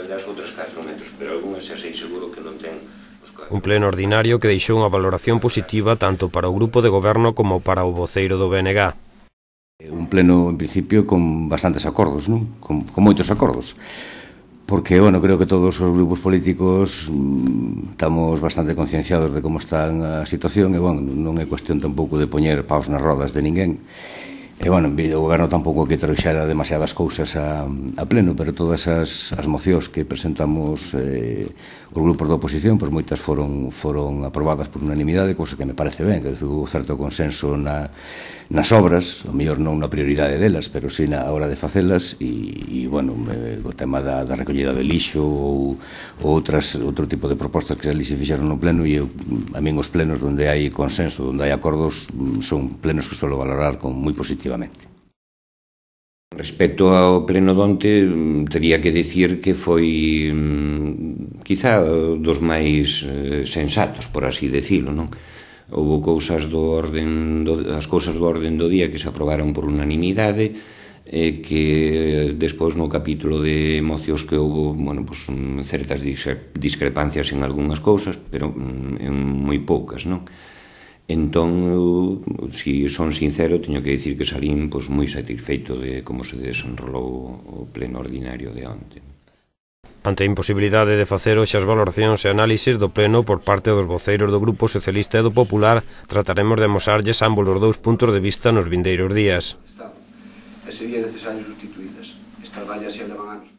das outras 4 metros, pero algunhas xa sei seguro que non ten os 4. Un pleno ordinario que deixou unha valoración positiva tanto para o grupo de goberno como para o voceiro do BNG. Un pleno, en principio, con bastantes acordos, non? Con moitos acordos. Porque, bueno, creo que todos os grupos políticos estamos bastante concienciados de como está a situación e, bueno, non é cuestión tampouco de poñer paus nas rodas de ninguén. E, bueno, o goberno tampouco que trouxera demasiadas cousas a pleno, pero todas as mocións que presentamos os grupos da oposición, pois moitas foron aprobadas por unanimidade, cousa que me parece ben, que houve certo consenso nas obras, o mellor non na prioridade delas, pero sí na hora de facelas, e, bueno, o tema da recollida de lixo ou outro tipo de propostas que ali se fixeron no pleno, e a min os plenos onde hai consenso, onde hai acordos, son plenos que suelo valorar con moi positivamente. Respecto ao pleno donte, tería que dicir que foi quizá dos máis sensatos, por así decirlo, non? Houve cousas as cousas do orden do día que se aprobaron por unanimidade, que despois no capítulo de mocións que houve, bueno, pues, certas discrepancias en algunhas cousas, pero en moi poucas, non? Entón, se son sincero, teño que dicir que salín moi satisfeito de como se desenrolou o pleno ordinario de onte. Ante a imposibilidade de facer hoxe as valoracións e análises do pleno por parte dos voceiros do Grupo Socialista e do Popular, trataremos de amosarlles ambos os dous puntos de vista nos vindeiros días. E sería necesario sustituídas. Estas vallas se levan anos.